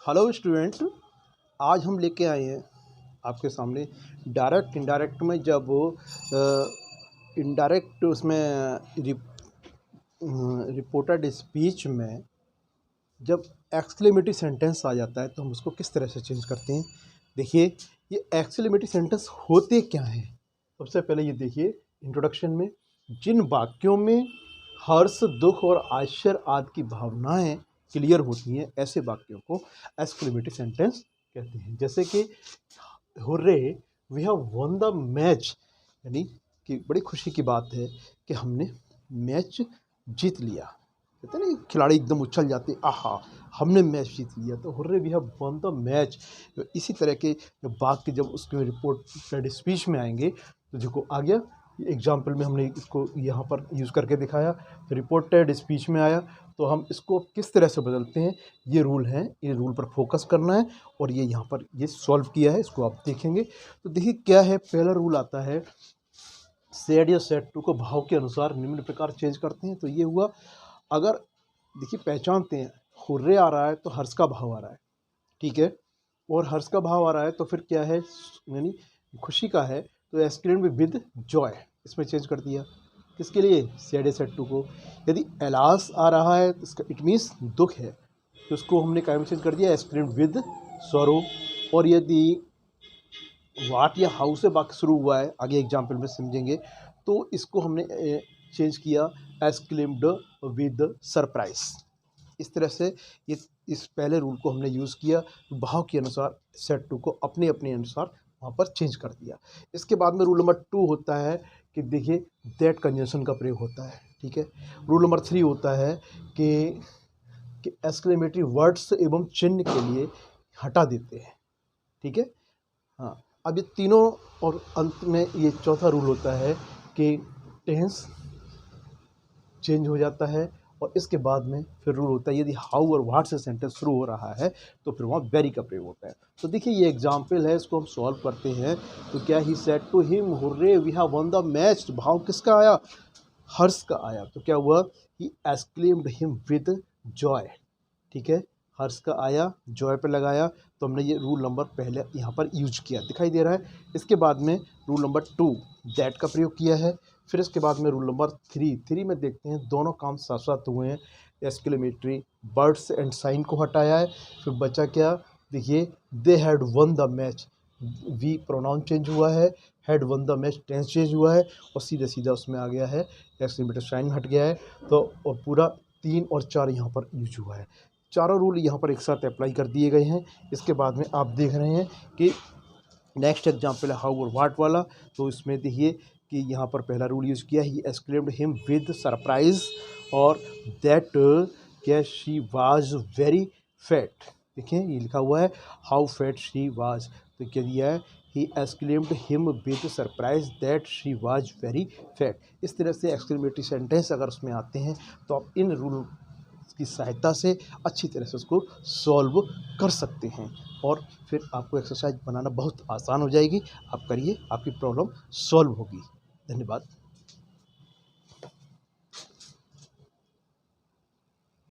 Hello student, आज हम लेके आए हैं आपके सामने डायरेक्ट इनडायरेक्ट में जब इनडायरेक्ट उसमें रिपोर्टेड स्पीच में जब एक्सक्लेमेटरी सेंटेंस आ जाता है तो हम उसको किस तरह से चेंज करते हैं। देखिए, ये एक्सक्लेमेटरी सेंटेंस होते क्या हैं। सबसे पहले ये देखिए इंट्रोडक्शन में, जिन वाक्यों में हर्ष, दुख और आश्चर्य आदि की भावनाएं क्लियर होती हैं, ऐसे वाक्यों को एक्सक्लेमेटरी सेंटेंस कहते हैं। जैसे कि hurray we have won the match, यानी कि बड़ी खुशी की बात है कि हमने मैच जीत लिया। कहते हैं ना, खिलाड़ी एकदम उछल जाते, आहा हमने मैच जीत लिया, तो hurray we have won the match. इसी तरह के वाक्य जब उसके रिपोर्ट स्पीच में आएंगे तो देखो आ गया एग्जाम्पल में हमने इसको यहाँ पर यूज़ करके दिखाया। तो रिपोर्टेड स्पीच में आया तो हम इसको किस तरह से बदलते हैं, ये रूल हैं, ये रूल पर फोकस करना है और ये यहाँ पर ये सॉल्व किया है, इसको आप देखेंगे। तो देखिए क्या है, पहला रूल आता है सेड या सेड टू को भाव के अनुसार निम्न प्रकार चेंज करते हैं। तो ये हुआ, अगर देखिए पहचानते हैं हुर्रे आ रहा है तो हर्ष का भाव आ रहा है, ठीक है, और हर्ष का भाव आ रहा है तो फिर क्या है, यानी खुशी का है, तो एक्सक्लेम विद जॉय इसमें चेंज कर दिया। किसके लिए, सेड सेड टू को। यदि एलास आ रहा है तो इसका इट मीन्स दुख है, तो उसको हमने क्या में चेंज कर दिया, एक्सक्लेम विद सॉरो। और यदि वाट या हाउ से वाक्य शुरू हुआ है, आगे एग्जाम्पल में समझेंगे, तो इसको हमने चेंज किया एक्सक्लेम्ड विद सरप्राइज। इस तरह से ये इस पहले रूल को हमने यूज़ किया, भाव के अनुसार सेट टू को अपने अपने अनुसार वहाँ पर चेंज कर दिया। इसके बाद में रूल नंबर 2 होता है कि देखिए दैट कंजंक्शन का प्रयोग होता है, ठीक है। रूल नंबर 3 होता है कि एक्सक्लेमेटरी वर्ड्स एवं चिन्ह के लिए हटा देते हैं, ठीक है। हाँ, अब ये तीनों और अंत में ये चौथा रूल होता है कि टेंस चेंज हो जाता है। और इसके बाद में फिर रूल होता है, यदि हाउ और व्हाट से सेंटेंस शुरू हो रहा है तो फिर वहाँ वेरी का प्रयोग होता है। तो देखिए ये एग्जाम्पल है, इसको हम सॉल्व करते हैं। तो क्या, he said to him hurray we have won the match, भाव किसका आया, हर्ष का आया। तो क्या हुआ, he exclaimed him with joy, ठीक है, हर्ष का आया, जॉय पे लगाया, तो हमने ये रूल नंबर पहले यहाँ पर यूज किया, दिखाई दे रहा है। इसके बाद में रूल नंबर 2 दैट का प्रयोग किया है। फिर इसके बाद में रूल नंबर 3 में देखते हैं दोनों काम साथ साथ हुए हैं। एक्सक्लेमेटरी वर्ड्स एंड साइन को हटाया है, फिर बचा क्या, देखिए they had won the match, we pronoun change हुआ है, had won the match tense change हुआ है, और सीधा सीधा उसमें आ गया है एक्सक्लेमेटरी साइन हट गया है। तो और पूरा 3 और 4 यहाँ पर यूज हुआ है। चारों रूल यहाँ पर एक साथ अप्लाई कर दिए गए हैं। इसके बाद में आप देख रहे हैं कि नेक्स्ट एग्जाम्पल है हाउ और वाट वाला। तो इसमें देखिए कि यहाँ पर पहला रूल यूज़ किया, ही एक्सक्लेम्ड हिम विद सरप्राइज, और दैट क्या, शी वाज वेरी फैट। देखिए ये लिखा हुआ है हाउ फैट शी वाज, तो क्या दिया है, ही exclaimed him with surprise that she was very fat. इस तरह से एक्सक्लेमेटरी सेंटेंस अगर उसमें आते हैं तो आप इन रूल की सहायता से अच्छी तरह से उसको सॉल्व कर सकते हैं, और फिर आपको एक्सरसाइज बनाना बहुत आसान हो जाएगी। आप करिए, आपकी प्रॉब्लम सॉल्व होगी। धन्यवाद।